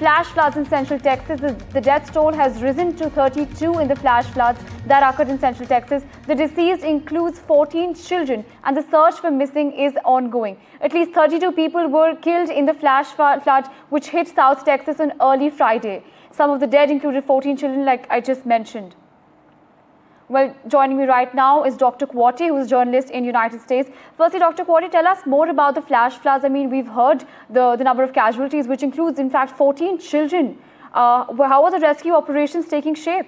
flash floods in central Texas. The death toll has risen to 32 in the flash floods that occurred in central Texas. The deceased includes 14 children, and the search for missing is ongoing. At least 32 people were killed in the flash flood which hit South Texas on early Friday. Some of the dead included 14 children, like I just mentioned. Well, joining me right now is Dr. Kwati, who is a journalist in the United States. Firstly, Dr. Kwati, tell us more about the flash floods. I mean, we've heard the number of casualties, which includes, in fact, 14 children. How are the rescue operations taking shape?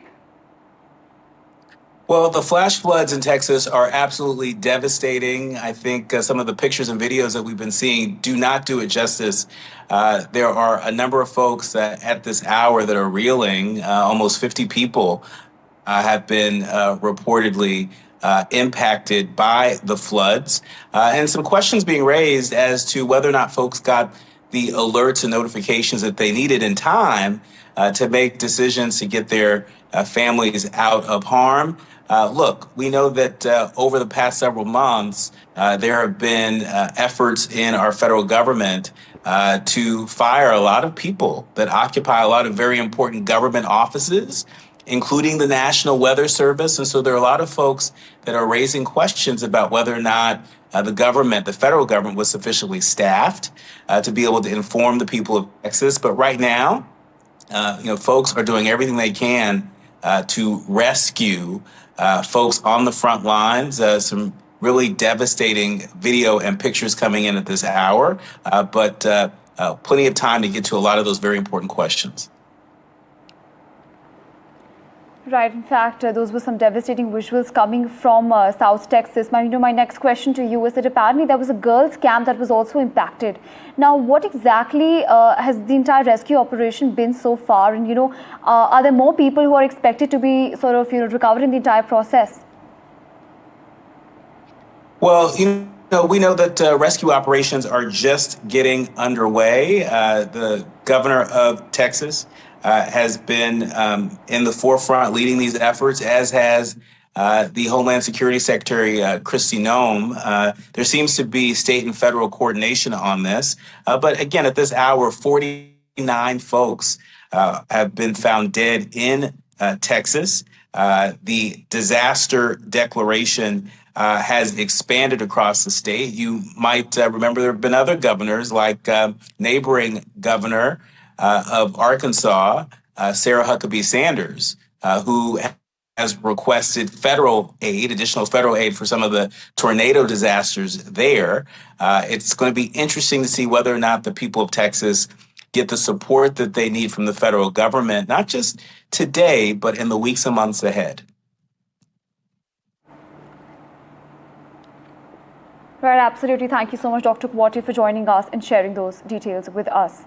Well, the flash floods in Texas are absolutely devastating. I think some of the pictures and videos that we've been seeing do not do it justice. There are a number of folks at this hour that are reeling. Almost 50 people have been reportedly impacted by the floods, and some questions being raised as to whether or not folks got the alerts and notifications that they needed in time to make decisions to get their families out of harm. Look, we know that over the past several months, there have been efforts in our federal government to fire a lot of people that occupy a lot of very important government offices, including the National Weather Service. And so there are a lot of folks that are raising questions about whether or not the federal government was sufficiently staffed to be able to inform the people of Texas. But right now, folks are doing everything they can to rescue folks on the front lines. Some really devastating video and pictures coming in at this hour, but plenty of time to get to a lot of those very important questions. Right. In fact, those were some devastating visuals coming from South Texas. My next question to you is that apparently there was a girls' camp that was also impacted. Now, what exactly has the entire rescue operation been so far? And, are there more people who are expected to be sort of, recovered in the entire process? Well, we know that rescue operations are just getting underway. The governor of Texas has been in the forefront leading these efforts, as has the Homeland Security Secretary, Kristi Noem. There seems to be state and federal coordination on this. But again, at this hour, 49 folks have been found dead in Texas. The disaster declaration has expanded across the state. You might remember there have been other governors, like neighboring governor of Arkansas, Sarah Huckabee Sanders, who has requested additional federal aid for some of the tornado disasters there. It's going to be interesting to see whether or not the people of Texas get the support that they need from the federal government, not just today, but in the weeks and months ahead. Right, absolutely. Thank you so much, Dr. Kwati, for joining us and sharing those details with us.